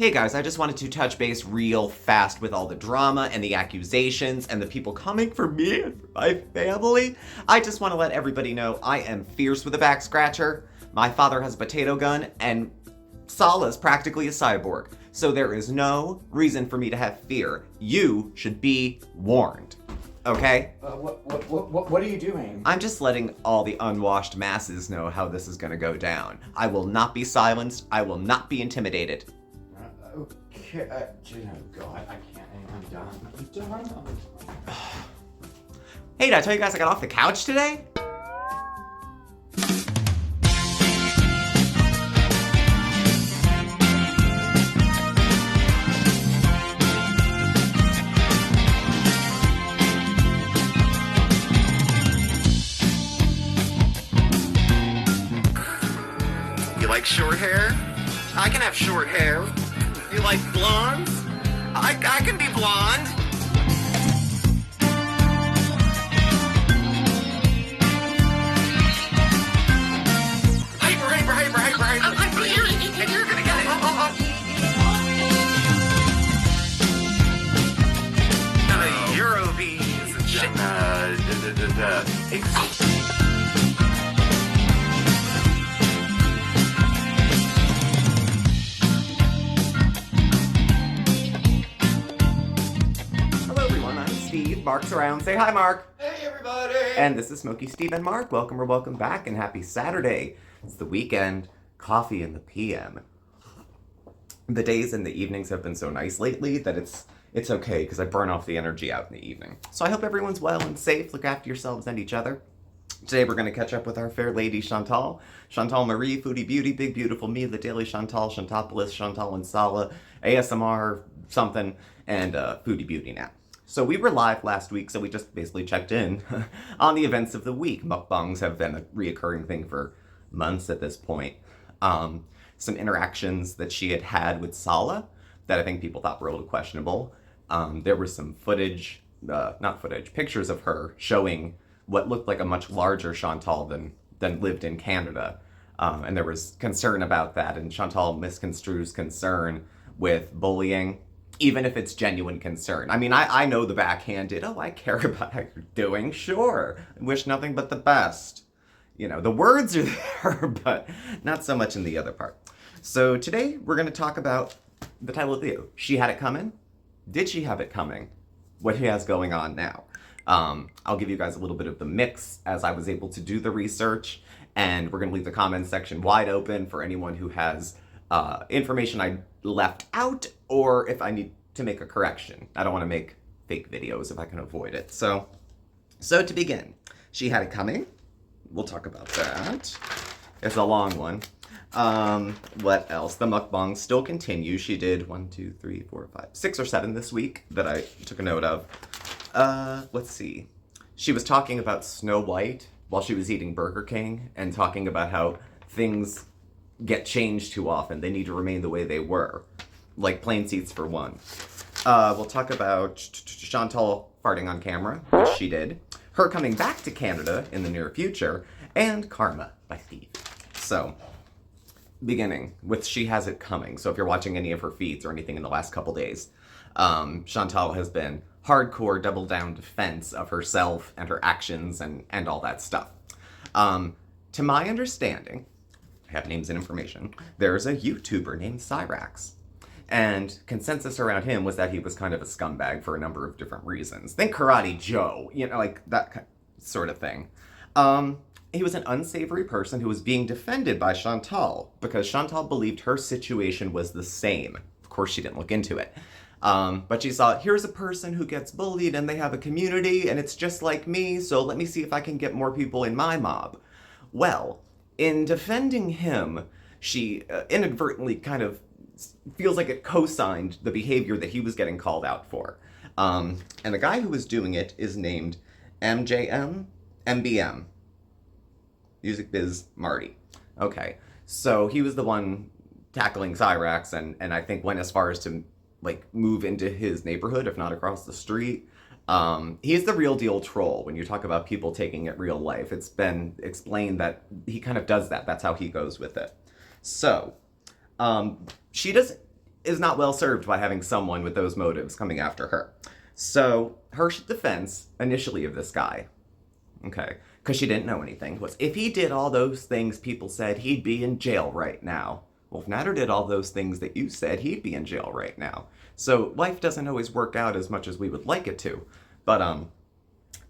Hey guys, I just wanted to touch base real fast with all the drama and the accusations and the people coming for me and for my family. I just want to let everybody know I am fierce with a back scratcher. My father has a potato gun, and Sala's practically a cyborg. So there is no reason for me to have fear. You should be warned. Okay? What are you doing? I'm just letting all the unwashed masses know how this is going to go down. I will not be silenced. I will not be intimidated. Okay, oh God, I can't. I'm done. Hey, did I tell you guys I got off the couch today? You like short hair? I can have short hair. You like blondes? I can be blonde. Hyper. You're gonna get it. Eurobees and shit. Mark's around. Say hi, Mark. Hey, everybody. And this is Smokeysteveandmarc. and Mark. Welcome back, and happy Saturday. It's the weekend. Coffee in the PM. The days and the evenings have been so nice lately that it's okay because I burn off the energy out in the evening. So I hope everyone's well and safe. Look after yourselves and each other. Today we're going to catch up with our fair lady Chantal Marie, Foodie Beauty, Big Beautiful Me, The Daily Chantopolis, Chantal and Sala, ASMR something, and Foodie Beauty now. So we were live last week, so we just basically checked in on the events of the week. Mukbangs have been a reoccurring thing for months at this point. Some interactions that she had with Sala that I think people thought were a little questionable. There was some pictures of her showing what looked like a much larger Chantal than lived in Canada. And there was concern about that, and Chantal misconstrues concern with bullying, even if it's genuine concern. I mean, I know the backhanded, I care about how you're doing, sure. I wish nothing but the best. You know, the words are there, but not so much in the other part. So today, we're going to talk about the title of the video. She had it coming? Did she have it coming? What she has going on now. I'll give you guys a little bit of the mix as I was able to do the research, and we're going to leave the comments section wide open for anyone who has information I left out, or if I need to make a correction. I don't want to make fake videos if I can avoid it. So to begin, she had it coming. We'll talk about that. It's a long one. What else? The mukbang still continues. She did 6 or 7 this week that I took a note of. Let's see. She was talking about Snow White while she was eating Burger King and talking about how things get changed too often. They need to remain the way they were. Like plain seats for one. We'll talk about Chantal farting on camera, which she did. Her coming back to Canada in the near future, and Karma by Steve. So, beginning with She Has It Coming. So if you're watching any of her feeds or anything in the last couple days, Chantal has been hardcore double down defense of herself and her actions and all that stuff. To my understanding, I have names and information, there's a YouTuber named Cyrax. And consensus around him was that he was kind of a scumbag for a number of different reasons. Think Karate Joe, like that sort of thing. He was an unsavory person who was being defended by Chantal because Chantal believed her situation was the same. Of course, she didn't look into it. But she saw, here's a person who gets bullied and they have a community and it's just like me, so let me see if I can get more people in my mob. Well, in defending him, she inadvertently kind of feels like it co-signed the behavior that he was getting called out for. And the guy who was doing it is named MBM. Music Biz Marty. Okay, so he was the one tackling Cyrax and I think went as far as to move into his neighborhood, if not across the street. He's the real deal troll when you talk about people taking it real life. It's been explained that he kind of does that. That's how he goes with it. So, she does is not well served by having someone with those motives coming after her. So her defense initially of this guy, okay, because she didn't know anything, was if he did all those things people said, he'd be in jail right now. Well, if Natter did all those things that you said, he'd be in jail right now. So life doesn't always work out as much as we would like it to. But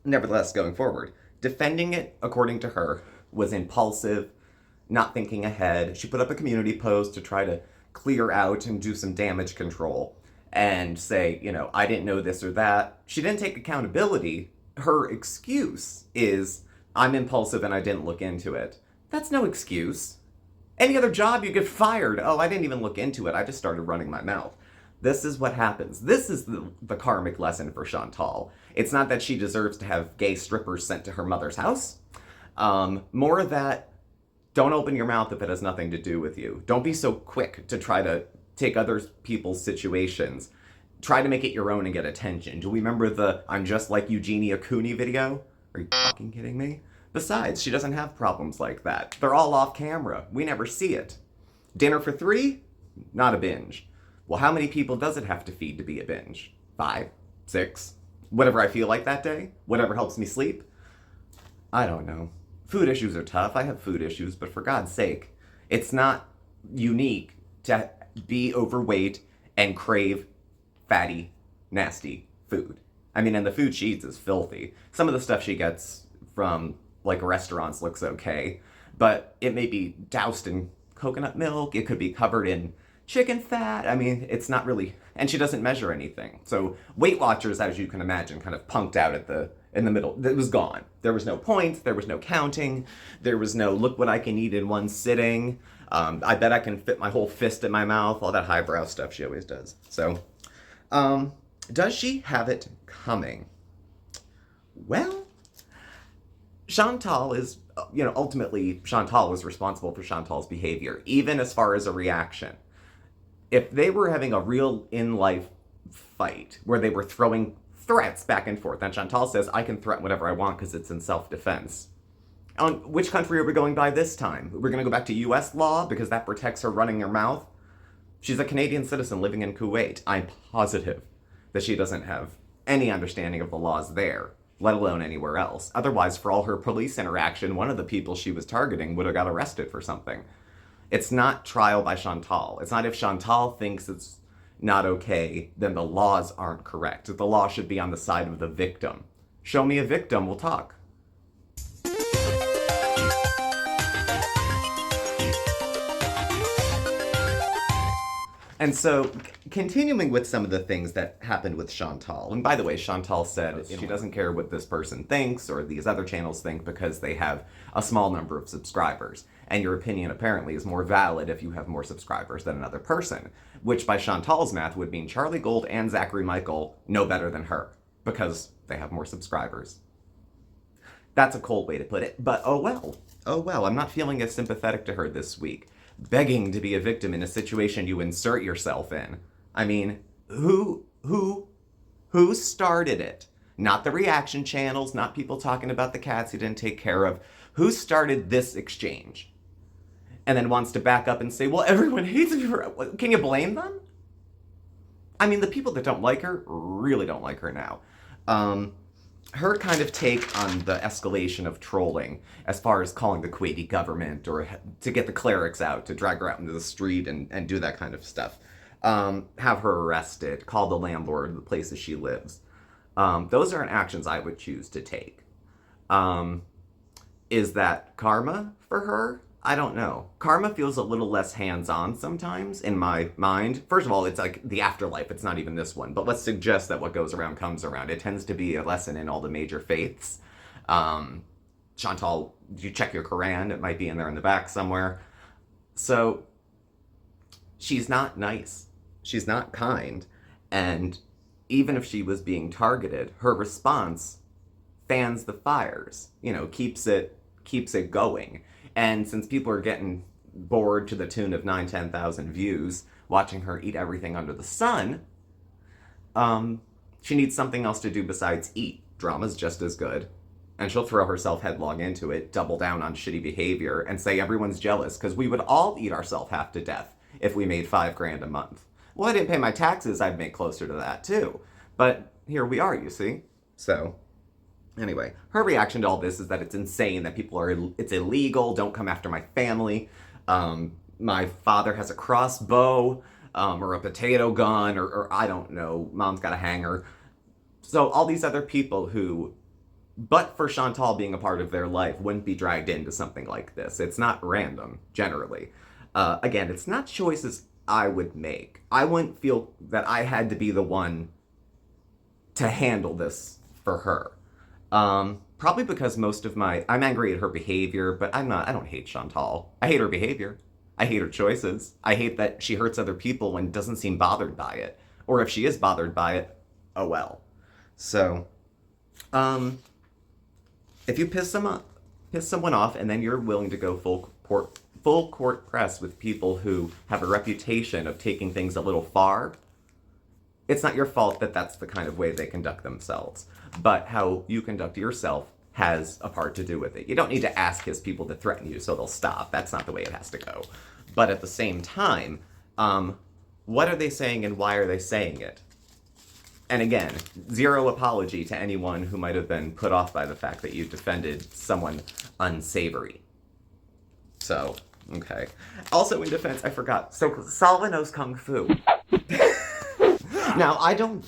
nevertheless, going forward, defending it, according to her, was impulsive, not thinking ahead. She put up a community post to try to clear out and do some damage control and say, I didn't know this or that. She didn't take accountability. Her excuse is, I'm impulsive and I didn't look into it. That's no excuse. Any other job, you get fired. Oh, I didn't even look into it. I just started running my mouth. This is what happens. This is the karmic lesson for Chantal. It's not that she deserves to have gay strippers sent to her mother's house. More that, don't open your mouth if it has nothing to do with you. Don't be so quick to try to take other people's situations. Try to make it your own and get attention. Do we remember the I'm just like Eugenia Cooney video? Are you fucking kidding me? Besides, she doesn't have problems like that. They're all off camera. We never see it. Dinner for 3? Not a binge. Well, how many people does it have to feed to be a binge? 5? 6? Whatever I feel like that day? Whatever helps me sleep? I don't know. Food issues are tough. I have food issues, but for God's sake, it's not unique to be overweight and crave fatty, nasty food. I mean, and the food she eats is filthy. Some of the stuff she gets from, like, restaurants looks okay, but it may be doused in coconut milk. It could be covered in chicken fat. I mean, it's not really, and she doesn't measure anything. So Weight Watchers, as you can imagine, kind of punked out in the middle. It was gone. There was no point. There was no counting. There was no, look what I can eat in one sitting. I bet I can fit my whole fist in my mouth. All that highbrow stuff she always does. So, does she have it coming? Well, Chantal is, ultimately Chantal was responsible for Chantal's behavior, even as far as a reaction. If they were having a real in-life fight where they were throwing threats back and forth, and Chantal says, I can threaten whatever I want because it's in self-defense. On which country are we going by this time? We're going to go back to U.S. law because that protects her running her mouth? She's a Canadian citizen living in Kuwait. I'm positive that she doesn't have any understanding of the laws there, let alone anywhere else. Otherwise, for all her police interaction, one of the people she was targeting would have got arrested for something. It's not trial by Chantal. It's not if Chantal thinks it's not okay, then the laws aren't correct. The law should be on the side of the victim. Show me a victim, we'll talk. And so, continuing with some of the things that happened with Chantal, and by the way, Chantal said she doesn't care what this person thinks or these other channels think because they have a small number of subscribers. And your opinion apparently is more valid if you have more subscribers than another person, which by Chantal's math would mean Charlie Gold and Zachary Michael know better than her because they have more subscribers. That's a cold way to put it, but oh well, I'm not feeling as sympathetic to her this week. Begging to be a victim in a situation you insert yourself in. I mean, who started it? Not the reaction channels, not people talking about the cats you didn't take care of. Who started this exchange? And then wants to back up and say, well, everyone hates me for... Can you blame them? I mean, the people that don't like her really don't like her now. Her kind of take on the escalation of trolling, as far as calling the Kuwaiti government or to get the clerics out, to drag her out into the street and do that kind of stuff. Have her arrested, call the landlord of the places she lives. Those aren't actions I would choose to take. Is that karma for her? I don't know. Karma feels a little less hands-on sometimes in my mind. First of all, it's like the afterlife. It's not even this one. But let's suggest that what goes around comes around. It tends to be a lesson in all the major faiths. Chantal, you check your Quran. It might be in there in the back somewhere. So she's not nice. She's not kind. And even if she was being targeted, her response fans the fires. Keeps it going. And since people are getting bored to the tune of 9,000-10,000 views watching her eat everything under the sun, she needs something else to do besides eat. Drama's just as good. And she'll throw herself headlong into it, double down on shitty behavior, and say everyone's jealous, because we would all eat ourselves half to death if we made $5,000 a month. Well, I didn't pay my taxes, I'd make closer to that too. But here we are, you see. So, anyway, her reaction to all this is that it's insane, that it's illegal, don't come after my family. My father has a crossbow, or a potato gun, or I don't know, mom's got a hanger. So all these other people who, but for Chantal being a part of their life, wouldn't be dragged into something like this. It's not random, generally. Again, it's not choices I would make. I wouldn't feel that I had to be the one to handle this for her. Probably because I'm angry at her behavior, but I don't hate Chantal. I hate her behavior. I hate her choices. I hate that she hurts other people and doesn't seem bothered by it. Or if she is bothered by it, oh well. So, if you piss someone off and then you're willing to go full court press with people who have a reputation of taking things a little far, it's not your fault that that's the kind of way they conduct themselves. But how you conduct yourself has a part to do with it. You don't need to ask his people to threaten you so they'll stop. That's not the way it has to go. But at the same time, what are they saying and why are they saying it? And again, zero apology to anyone who might have been put off by the fact that you defended someone unsavory. So, okay. Also, in defense, I forgot. So, Salva knows Kung Fu. Now, I don't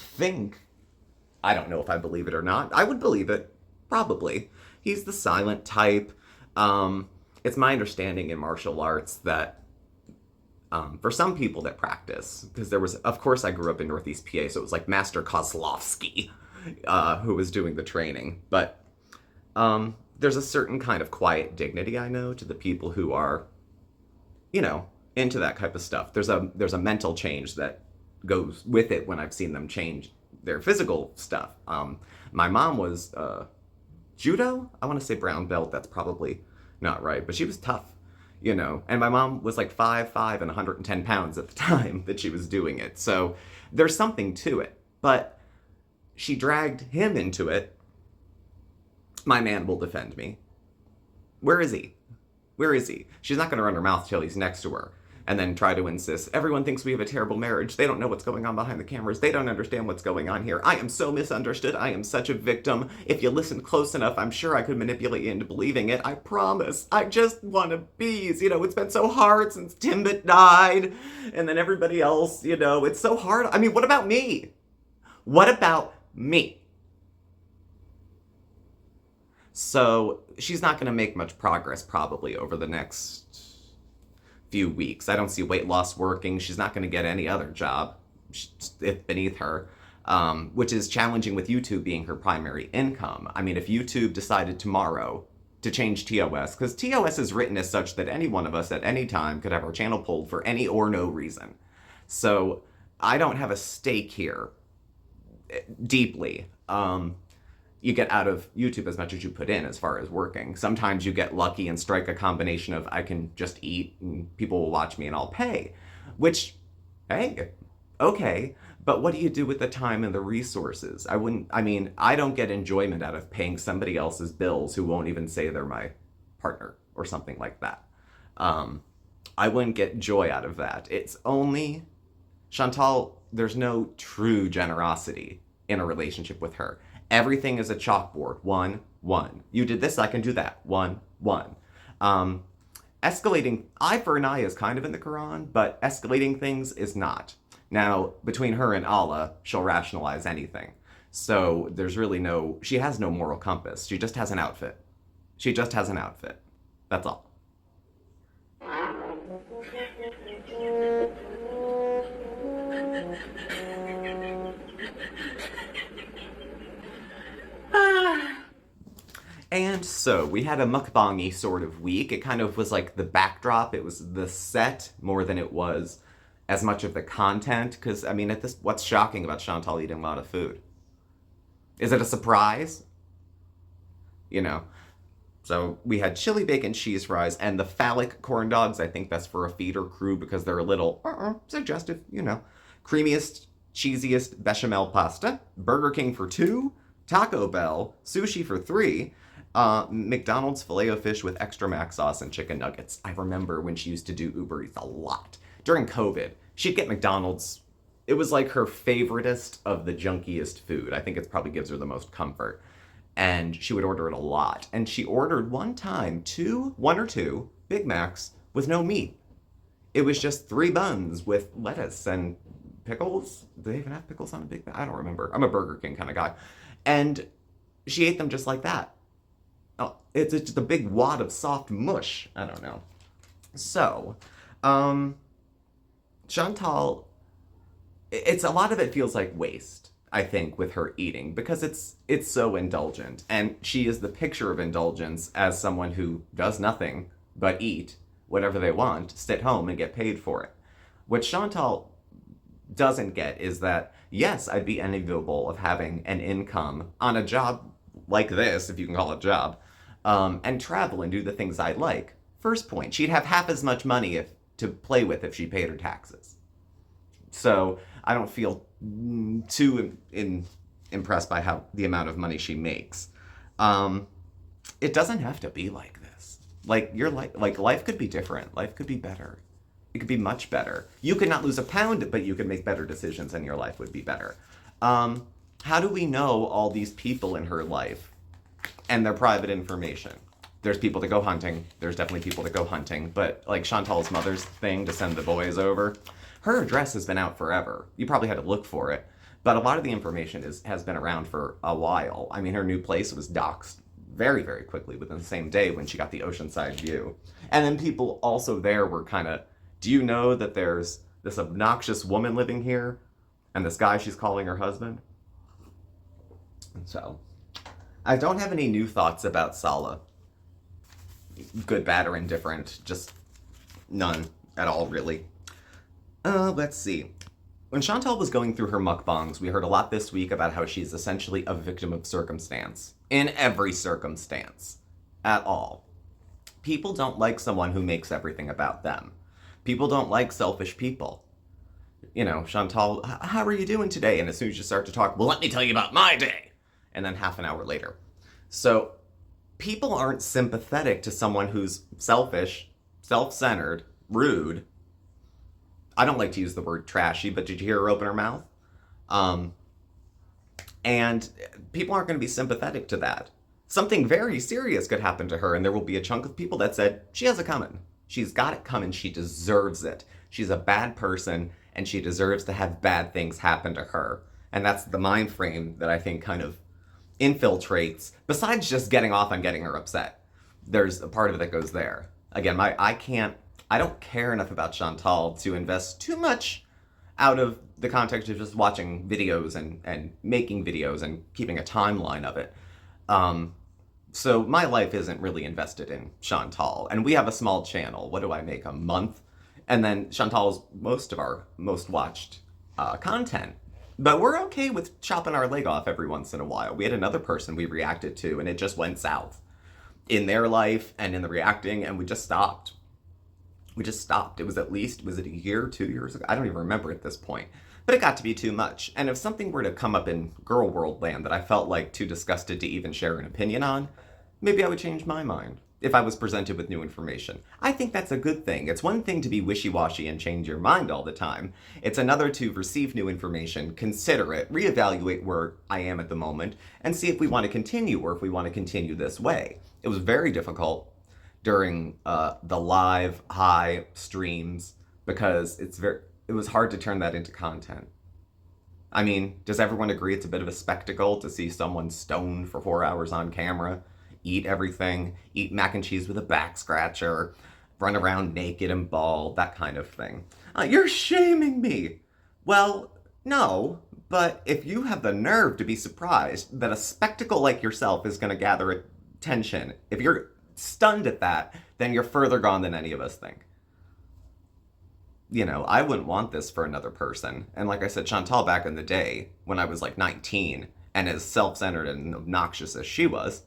know if I believe it or not. I would believe it. Probably. He's the silent type. It's my understanding in martial arts that for some people that practice, because of course I grew up in Northeast PA, so it was like Master Kozlovsky who was doing the training. But there's a certain kind of quiet dignity, I know, to the people who are, into that type of stuff. There's a mental change that goes with it when I've seen them change their physical stuff. My mom was judo? I want to say brown belt. That's probably not right, but she was tough. And my mom was like 5'5" and 110 pounds at the time that she was doing it. So there's something to it. But she dragged him into it. My man will defend me. Where is he? Where is he? She's not going to run her mouth till he's next to her and then try to insist. Everyone thinks we have a terrible marriage. They don't know what's going on behind the cameras. They don't understand what's going on here. I am so misunderstood. I am such a victim. If you listen close enough, I'm sure I could manipulate you into believing it. I promise. I just want to be. It's been so hard since Timbit died. And then everybody else, it's so hard. I mean, what about me? What about me? So she's not going to make much progress probably over the next few weeks. I don't see weight loss working. She's not going to get any other job it's beneath her, which is challenging with YouTube being her primary income. I mean, if YouTube decided tomorrow to change TOS, because TOS is written as such that any one of us at any time could have our channel pulled for any or no reason. So I don't have a stake here deeply. You get out of YouTube as much as you put in as far as working. Sometimes you get lucky and strike a combination of I can just eat and people will watch me and I'll pay. Which, hey, okay. But what do you do with the time and the resources? I don't get enjoyment out of paying somebody else's bills who won't even say they're my partner or something like that. I wouldn't get joy out of that. It's only, Chantal, there's no true generosity in a relationship with her. Everything is a chalkboard. 1, 1. You did this, I can do that. 1, 1. Escalating, eye for an eye is kind of in the Quran, but escalating things is not. Now, between her and Allah, she'll rationalize anything. So there's really she has no moral compass. She just has an outfit. That's all. And so we had a mukbang-y sort of week. It kind of was like the backdrop. It was the set more than it was as much of the content. Because, what's shocking about Chantal eating a lot of food? Is it a surprise? So we had chili bacon cheese fries and the phallic corn dogs. I think that's for a feeder crew because they're a little suggestive, Creamiest, cheesiest bechamel pasta. Burger King for 2. Taco Bell. Sushi for 3. McDonald's Filet-O-Fish with extra mac sauce and chicken nuggets. I remember when she used to do Uber Eats a lot. During COVID, she'd get McDonald's It was like her favoritist of the junkiest food. I think it probably gives her the most comfort. And she would order it a lot. And she ordered one time one or two Big Macs with no meat. It was just 3 buns with lettuce and pickles. Do they even have pickles on a Big Mac? I don't remember. I'm a Burger King kind of guy. And she ate them just like that. Oh, it's just a big wad of soft mush. I don't know. So, Chantal, it's a lot of it feels like waste, I think, with her eating because it's so indulgent. And she is the picture of indulgence as someone who does nothing but eat whatever they want, sit home and get paid for it. What Chantal doesn't get is that, yes, I'd be enviable of having an income on a job like this, if you can call it a job, and travel and do the things I like. First point, she'd have half as much money to play with if she paid her taxes. So I don't feel too impressed by the amount of money she makes. It doesn't have to be like this. Like life could be different. Life could be better. It could be much better. You could not lose a pound, but you could make better decisions and your life would be better. How do we know all these people in her life and their private information? There's people that go hunting. There's definitely people that go hunting. But like Chantal's mother's thing to send the boys over, her address has been out forever. You probably had to look for it. But a lot of the information has been around for a while. I mean, her new place was doxxed very, very quickly within the same day when she got the oceanside view. And then people also there were kind of, do you know that there's this obnoxious woman living here and this guy she's calling her husband? So, I don't have any new thoughts about Sala. Good, bad, or indifferent. Just none at all, really. Let's see. When Chantal was going through her mukbangs, we heard a lot this week about how she's essentially a victim of circumstance. In every circumstance. At all. People don't like someone who makes everything about them. People don't like selfish people. You know, Chantal, how are you doing today? And as soon as you start to talk, well, let me tell you about my day. And then half an hour later. So, people aren't sympathetic to someone who's selfish, self-centered, rude. I don't like to use the word trashy, but did you hear her open her mouth? And people aren't going to be sympathetic to that. Something very serious could happen to her, and there will be a chunk of people that said, she has it coming. She's got it coming. She deserves it. She's a bad person, and she deserves to have bad things happen to her. And that's the mind frame that I think kind of infiltrates, besides just getting off on getting her upset. There's a part of it that goes there. Again, I don't care enough about Chantal to invest too much out of the context of just watching videos and making videos and keeping a timeline of it. So my life isn't really invested in Chantal. And we have a small channel. What do I make, a month? And then Chantal's most of our most watched content. But we're okay with chopping our leg off every once in a while. We had another person we reacted to, and it just went south in their life and in the reacting, and we just stopped. We just stopped. Was it a year, 2 years ago? I don't even remember at this point. But it got to be too much. And if something were to come up in girl world land that I felt like too disgusted to even share an opinion on, maybe I would change my mind if I was presented with new information. I think that's a good thing. It's one thing to be wishy-washy and change your mind all the time. It's another to receive new information, consider it, reevaluate where I am at the moment, and see if we want to continue or if we want to continue this way. It was very difficult during the live high streams because it was hard to turn that into content. I mean, does everyone agree it's a bit of a spectacle to see someone stoned for 4 hours on camera, eat everything, eat mac and cheese with a back scratcher, run around naked and bald, that kind of thing? You're shaming me! Well, no, but if you have the nerve to be surprised that a spectacle like yourself is going to gather attention, if you're stunned at that, then you're further gone than any of us think. You know, I wouldn't want this for another person. And like I said, Chantal back in the day, when I was like 19, and as self-centered and obnoxious as she was,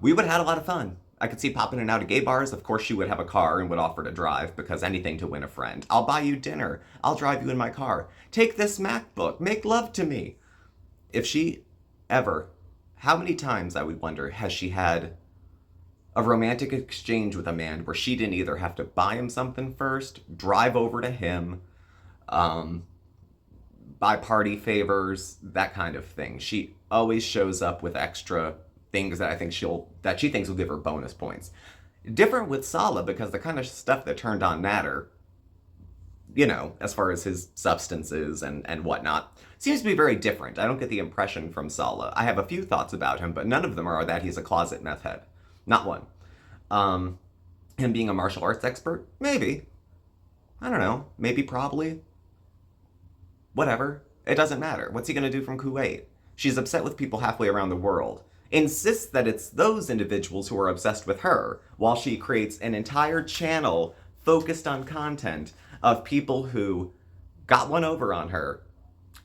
we would have had a lot of fun. I could see popping in and out of gay bars. Of course, she would have a car and would offer to drive because anything to win a friend. I'll buy you dinner. I'll drive you in my car. Take this MacBook. Make love to me. If she ever, how many times, I would wonder, has she had a romantic exchange with a man where she didn't either have to buy him something first, drive over to him, buy party favors, that kind of thing. She always shows up with extra things that she thinks will give her bonus points. Different with Sala, because the kind of stuff that turned on Natter, as far as his substances and whatnot, seems to be very different. I don't get the impression from Sala. I have a few thoughts about him, but none of them are that he's a closet meth head. Not one. Him being a martial arts expert? Maybe. I don't know. Maybe, probably. Whatever. It doesn't matter. What's he going to do from Kuwait? She's upset with people halfway around the world. Insists that it's those individuals who are obsessed with her, while she creates an entire channel focused on content of people who got one over on her,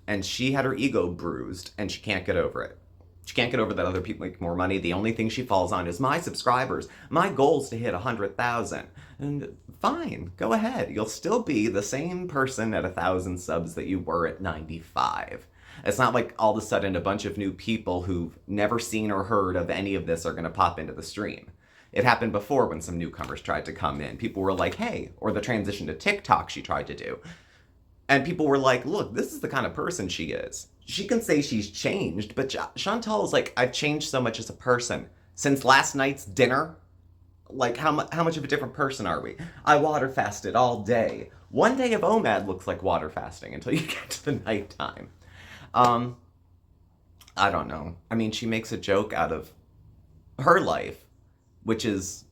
and she had her ego bruised, and she can't get over it. She can't get over that other people make more money. The only thing she falls on is my subscribers. My goal is to hit 100,000. And fine, go ahead. You'll still be the same person at 1,000 subs that you were at 95. It's not like all of a sudden a bunch of new people who've never seen or heard of any of this are going to pop into the stream. It happened before when some newcomers tried to come in. People were like, hey, or the transition to TikTok she tried to do. And people were like, look, this is the kind of person she is. She can say she's changed, but Chantal is like, I've changed so much as a person. Since last night's dinner, like, how much of a different person are we? I water fasted all day. One day of OMAD looks like water fasting until you get to the nighttime. I don't know. I mean, she makes a joke out of her life, which is,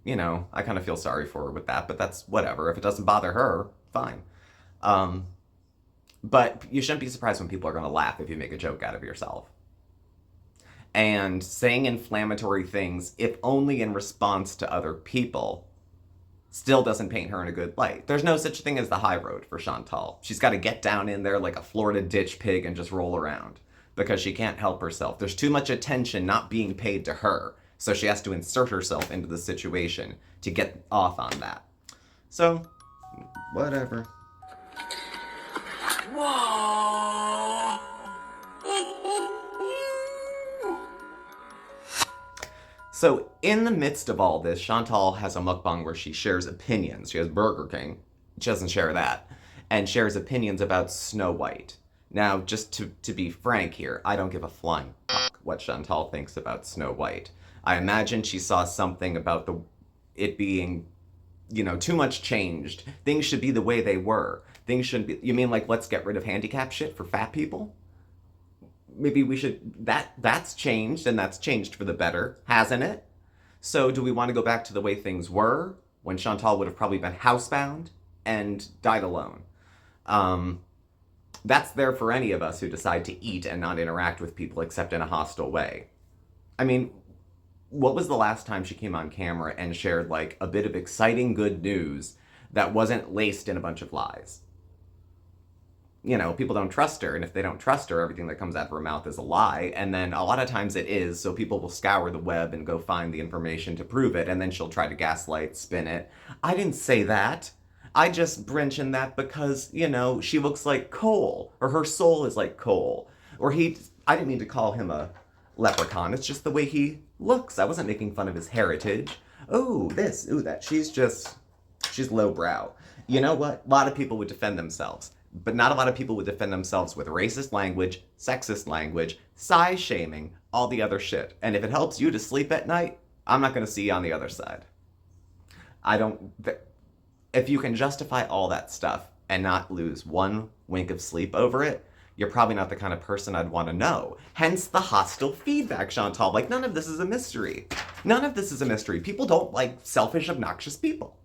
I kind of feel sorry for her with that, but that's whatever. If it doesn't bother her, fine. But you shouldn't be surprised when people are going to laugh if you make a joke out of yourself. And saying inflammatory things, if only in response to other people, still doesn't paint her in a good light. There's no such thing as the high road for Chantal. She's got to get down in there like a Florida ditch pig and just roll around because she can't help herself. There's too much attention not being paid to her, so she has to insert herself into the situation to get off on that. So, whatever. Whoa! So, in the midst of all this, Chantal has a mukbang where she shares opinions. She has Burger King. She doesn't share that. And shares opinions about Snow White. Now, just to be frank here, I don't give a flying fuck what Chantal thinks about Snow White. I imagine she saw something about it being, too much changed. Things should be the way they were. Things shouldn't be... You mean like, let's get rid of handicap shit for fat people? Maybe we should... That's changed, and that's changed for the better, hasn't it? So do we want to go back to the way things were, when Chantal would have probably been housebound and died alone? That's there for any of us who decide to eat and not interact with people except in a hostile way. I mean, what was the last time she came on camera and shared, like, a bit of exciting good news that wasn't laced in a bunch of lies? People don't trust her, and if they don't trust her, everything that comes out of her mouth is a lie, and then a lot of times it is, so people will scour the web and go find the information to prove it, and then she'll try to gaslight, spin it. I didn't say that. I just mentioned that because, she looks like coal, or her soul is like coal, or I didn't mean to call him a leprechaun, it's just the way he looks. I wasn't making fun of his heritage. Oh, this, ooh, that. She's lowbrow. You know what? A lot of people would defend themselves. But not a lot of people would defend themselves with racist language, sexist language, size shaming, all the other shit. And if it helps you to sleep at night, I'm not going to see you on the other side. If you can justify all that stuff and not lose one wink of sleep over it, you're probably not the kind of person I'd want to know. Hence the hostile feedback, Chantal. Like, none of this is a mystery. None of this is a mystery. People don't like selfish, obnoxious people.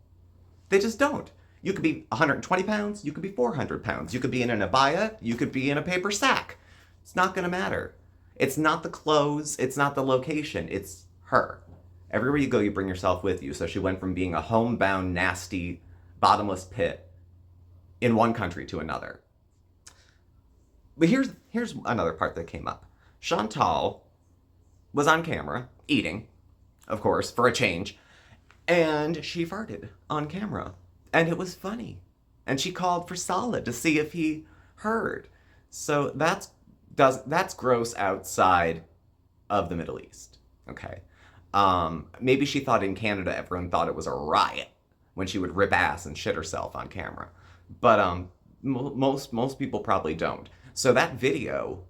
They just don't. You could be 120 pounds, you could be 400 pounds, you could be in an abaya, you could be in a paper sack. It's not going to matter. It's not the clothes, it's not the location, it's her. Everywhere you go, you bring yourself with you. So she went from being a homebound, nasty, bottomless pit in one country to another. But here's another part that came up. Chantal was on camera, eating, of course, for a change, and she farted on camera. And it was funny. And she called for Sala to see if he heard. So that's gross outside of the Middle East. Okay. Maybe she thought in Canada everyone thought it was a riot when she would rip ass and shit herself on camera. But most people probably don't. So that video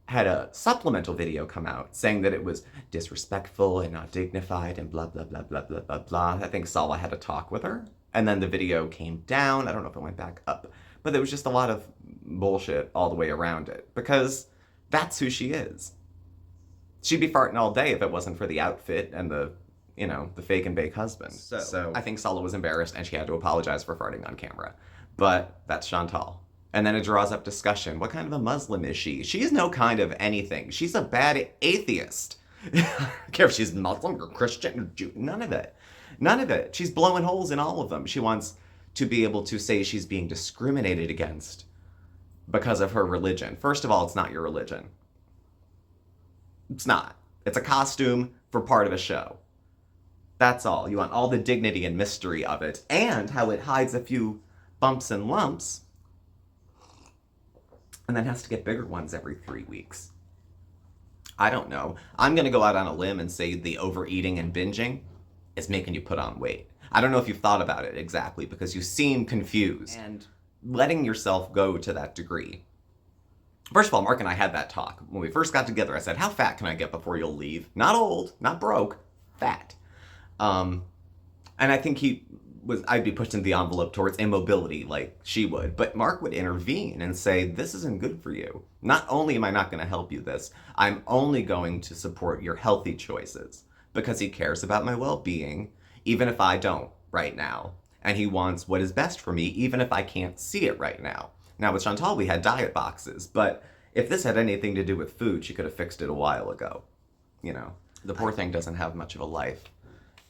had a supplemental video come out saying that it was disrespectful and not dignified and blah, blah, blah, blah, blah, blah, blah. I think Sala had a talk with her. And then the video came down. I don't know if it went back up. But there was just a lot of bullshit all the way around it. Because that's who she is. She'd be farting all day if it wasn't for the outfit and the fake and bake husband. So I think Sala was embarrassed and she had to apologize for farting on camera. But that's Chantal. And then it draws up discussion. What kind of a Muslim is she? She's no kind of anything. She's a bad atheist. I don't care if she's Muslim or Christian or Jew. None of it. None of it. She's blowing holes in all of them. She wants to be able to say she's being discriminated against because of her religion. First of all, it's not your religion. It's not. It's a costume for part of a show. That's all. You want all the dignity and mystery of it and how it hides a few bumps and lumps and then has to get bigger ones every 3 weeks. I don't know. I'm going to go out on a limb and say the overeating and binging is making you put on weight. I don't know if you've thought about it exactly because you seem confused and letting yourself go to that degree. First of all, Mark and I had that talk. When we first got together, I said, how fat can I get before you'll leave? Not old, not broke, fat. And I think I'd be pushing the envelope towards immobility like she would. But Mark would intervene and say, this isn't good for you. Not only am I not going to help you this, I'm only going to support your healthy choices because he cares about my well-being, even if I don't right now. And he wants what is best for me, even if I can't see it right now. Now, with Chantal, we had diet boxes, but if this had anything to do with food, she could have fixed it a while ago. You know, the poor thing doesn't have much of a life.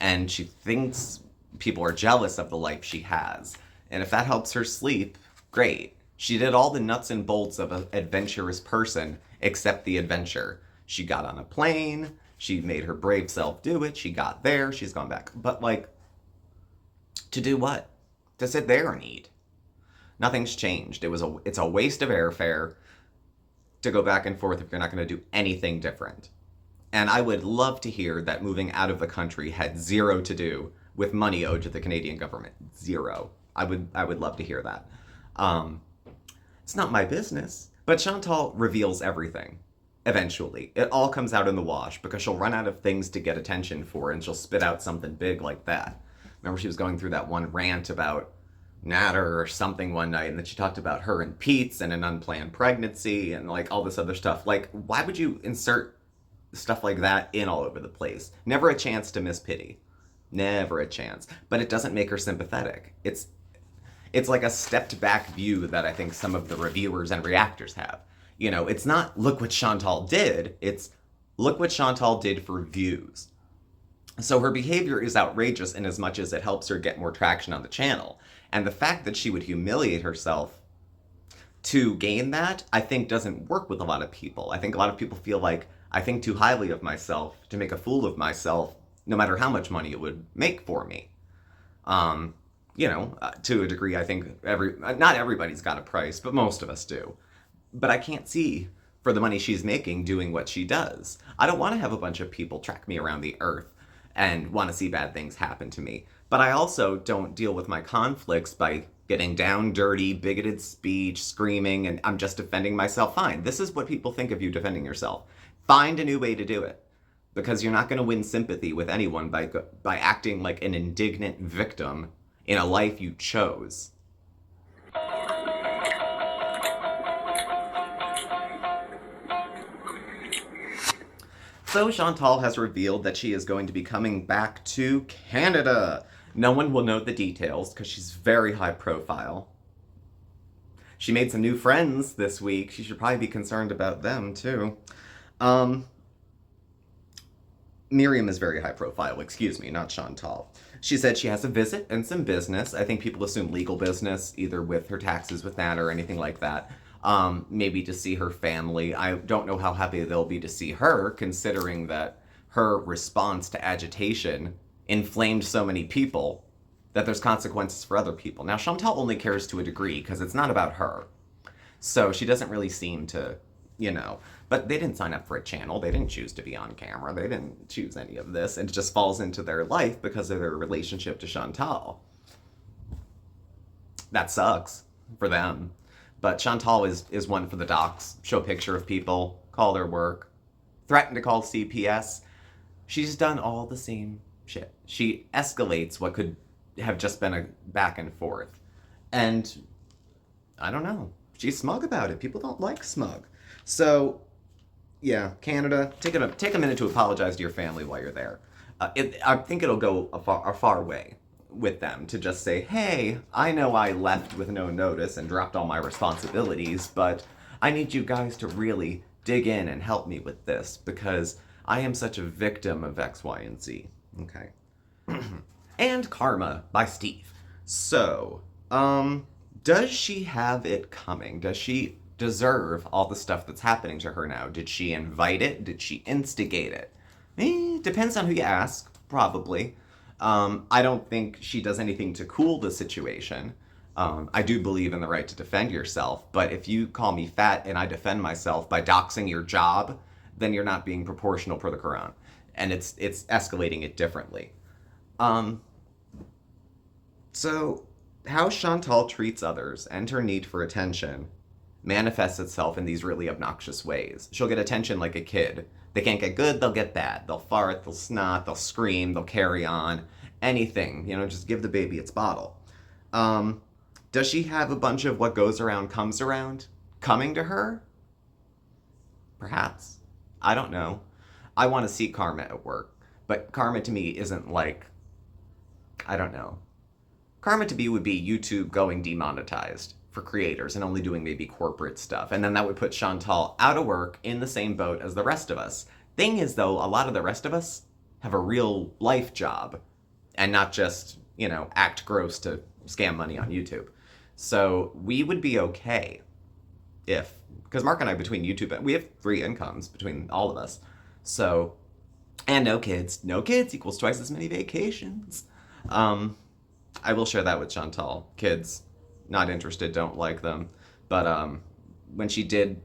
And she thinks people are jealous of the life she has. And if that helps her sleep, great. She did all the nuts and bolts of an adventurous person, except the adventure. She got on a plane. She made her brave self do it. She got there. She's gone back. But, to do what? To sit there and eat. Nothing's changed. It's a waste of airfare to go back and forth if you're not going to do anything different. And I would love to hear that moving out of the country had zero to do with money owed to the Canadian government. Zero. I would love to hear that. It's not my business. But Chantal reveals everything. Eventually. It all comes out in the wash because she'll run out of things to get attention for and she'll spit out something big like that. Remember she was going through that one rant about Natter or something one night, and then she talked about her and Pete's and an unplanned pregnancy and all this other stuff. Why would you insert stuff like that in all over the place? Never a chance to miss pity. Never a chance. But it doesn't make her sympathetic. It's like a stepped back view that I think some of the reviewers and reactors have. It's not look what Chantal did, it's look what Chantal did for views. So her behavior is outrageous in as much as it helps her get more traction on the channel. And the fact that she would humiliate herself to gain that, I think doesn't work with a lot of people. I think a lot of people feel like I think too highly of myself to make a fool of myself, no matter how much money it would make for me. To a degree, I think not everybody's got a price, but most of us do. But I can't see for the money she's making doing what she does. I don't want to have a bunch of people track me around the earth and want to see bad things happen to me. But I also don't deal with my conflicts by getting down, dirty, bigoted speech, screaming, and I'm just defending myself. Fine, this is what people think of you defending yourself. Find a new way to do it. Because you're not going to win sympathy with anyone by acting like an indignant victim in a life you chose. So Chantal has revealed that she is going to be coming back to Canada. No one will know the details because she's very high profile. She made some new friends this week. She should probably be concerned about them too. Miriam is very high profile, not Chantal. She said she has a visit and some business. I think people assume legal business, either with her taxes with that or anything like that. Maybe to see her family. I don't know how happy they'll be to see her, considering that her response to agitation inflamed so many people that there's consequences for other people. Now, Chantal only cares to a degree because it's not about her. So she doesn't really seem to, but they didn't sign up for a channel. They didn't choose to be on camera. They didn't choose any of this. It just falls into their life because of their relationship to Chantal. That sucks for them. But Chantal is one for the docs. Show a picture of people, call their work, threaten to call CPS. She's done all the same shit. She escalates what could have just been a back and forth. And I don't know. She's smug about it. People don't like smug. So, yeah, Canada, take a minute to apologize to your family while you're there. I think it'll go a far way with them to just say, hey, I know I left with no notice and dropped all my responsibilities, but I need you guys to really dig in and help me with this because I am such a victim of X, Y, and Z. Okay. And Karma by Steve. So, does she have it coming? Does she deserve all the stuff that's happening to her now? Did she invite it? Did she instigate it? Depends on who you ask, probably. I don't think she does anything to cool the situation. I do believe in the right to defend yourself, but if you call me fat and I defend myself by doxing your job, then you're not being proportional per the Quran. And it's escalating it differently. So, how Chantal treats others and her need for attention manifests itself in these really obnoxious ways. She'll get attention like a kid. They can't get good, they'll get bad. They'll fart, they'll snot, they'll scream, they'll carry on. Anything, just give the baby its bottle. Does she have a bunch of what goes around comes around coming to her? Perhaps. I don't know. I want to see Karma at work. But Karma to me isn't like, I don't know. Karma to me would be YouTube going demonetized for creators and only doing maybe corporate stuff. And then that would put Chantal out of work in the same boat as the rest of us. Thing is, though, a lot of the rest of us have a real life job and not just, act gross to scam money on YouTube. So we would be okay because Mark and I, between YouTube, we have 3 incomes between all of us. So, and no kids. No kids equals twice as many vacations. I will share that with Chantal. Kids, not interested, don't like them. But when she did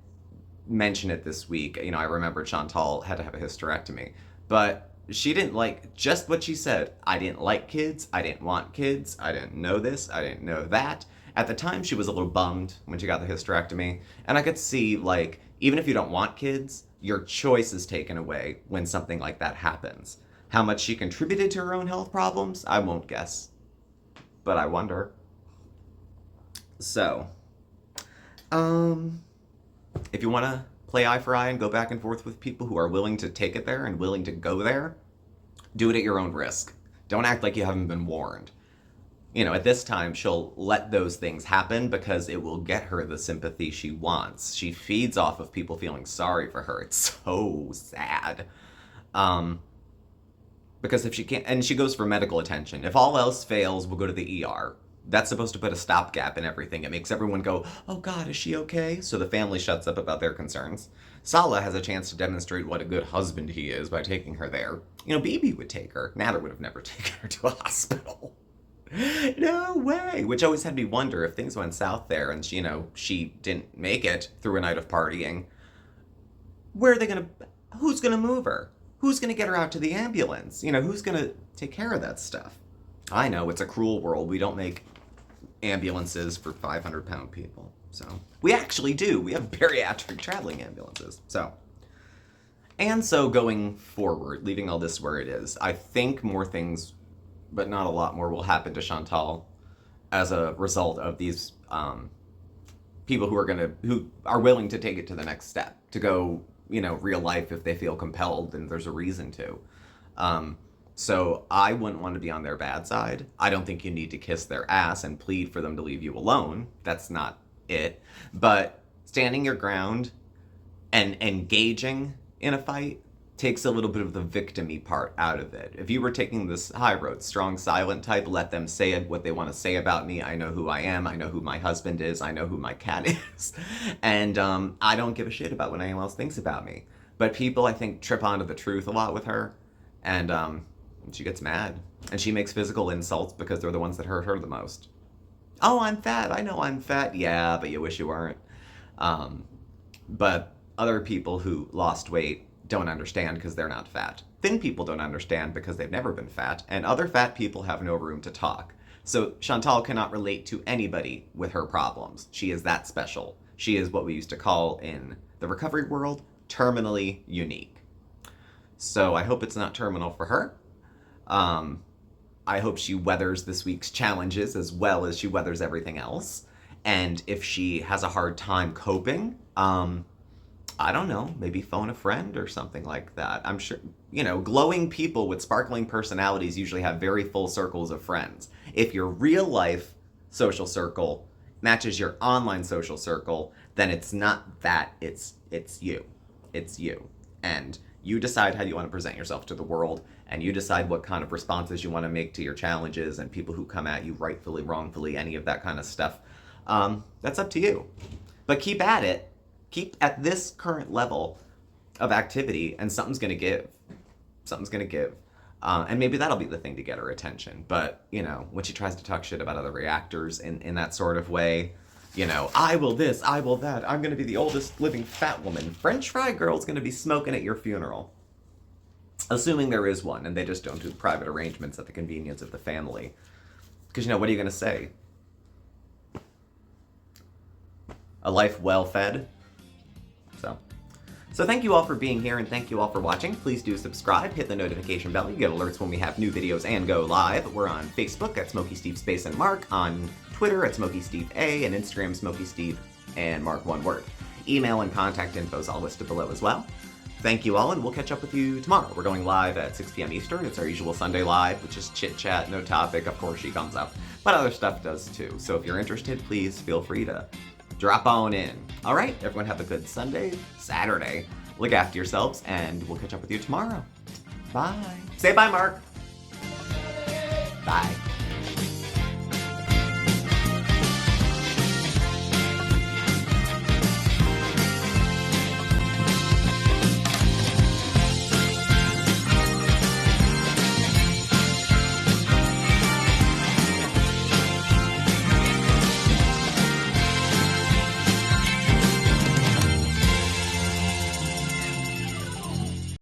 mention it this week, I remember Chantal had to have a hysterectomy. But she didn't like just what she said. I didn't like kids. I didn't want kids. I didn't know this. I didn't know that. At the time, she was a little bummed when she got the hysterectomy. And I could see, even if you don't want kids, your choice is taken away when something like that happens. How much she contributed to her own health problems, I won't guess. But I wonder. So, if you want to play eye for eye and go back and forth with people who are willing to take it there and willing to go there, do it at your own risk. Don't act like you haven't been warned. At this time, she'll let those things happen because it will get her the sympathy she wants. She feeds off of people feeling sorry for her. It's so sad. Because if she can't, and she goes for medical attention. If all else fails, we'll go to the ER. That's supposed to put a stopgap in everything. It makes everyone go, oh God, is she okay? So the family shuts up about their concerns. Salah has a chance to demonstrate what a good husband he is by taking her there. Bibi would take her. Nader would have never taken her to a hospital. No way! Which always had me wonder if things went south there and she didn't make it through a night of partying. Who's gonna move her? Who's gonna get her out to the ambulance? Who's gonna take care of that stuff? I know, it's a cruel world. We don't make ambulances for 500-pound people. So, we actually do. We have bariatric traveling ambulances. So going forward, leaving all this where it is, I think more things, but not a lot more, will happen to Chantal as a result of these people who are willing to take it to the next step, to go, real life if they feel compelled and there's a reason to. So I wouldn't want to be on their bad side. I don't think you need to kiss their ass and plead for them to leave you alone. That's not it. But standing your ground and engaging in a fight takes a little bit of the victim-y part out of it. If you were taking this high road, strong, silent type, let them say what they want to say about me. I know who I am. I know who my husband is. I know who my cat is. And I don't give a shit about what anyone else thinks about me. But people, I think, trip onto the truth a lot with her. And she gets mad. And she makes physical insults because they're the ones that hurt her the most. Oh, I'm fat. I know I'm fat. Yeah, but you wish you weren't. But other people who lost weight don't understand because they're not fat. Thin people don't understand because they've never been fat. And other fat people have no room to talk. So Chantal cannot relate to anybody with her problems. She is that special. She is what we used to call in the recovery world terminally unique. So I hope it's not terminal for her. I hope she weathers this week's challenges as well as she weathers everything else. And if she has a hard time coping, I don't know, maybe phone a friend or something like that. I'm sure, glowing people with sparkling personalities usually have very full circles of friends. If your real life social circle matches your online social circle, then it's not that, it's you. It's you. And you decide how you want to present yourself to the world, and you decide what kind of responses you want to make to your challenges and people who come at you rightfully, wrongfully, any of that kind of stuff. That's up to you. But keep at it. Keep at this current level of activity, and something's going to give. Something's going to give. And maybe that'll be the thing to get her attention. But, when she tries to talk shit about other reactors in that sort of way, I will this, I will that, I'm going to be the oldest living fat woman. French fry girl's going to be smoking at your funeral. Assuming there is one, and they just don't do private arrangements at the convenience of the family. Because, what are you going to say? A life well fed? So thank you all for being here, and thank you all for watching. Please do subscribe, hit the notification bell. You get alerts when we have new videos and go live. We're on Facebook at Smokeysteveandmarc, on Twitter at SmokeysteveA, and Instagram Smokeysteveandmarc, one word. Email and contact info is all listed below as well. Thank you all, and we'll catch up with you tomorrow. We're going live at 6 p.m. Eastern. It's our usual Sunday live, which is chit-chat, no topic. Of course, she comes up. But other stuff does too. So if you're interested, please feel free to drop on in. All right, everyone have a good Saturday. Look after yourselves, and we'll catch up with you tomorrow. Bye. Say bye, Mark. Bye.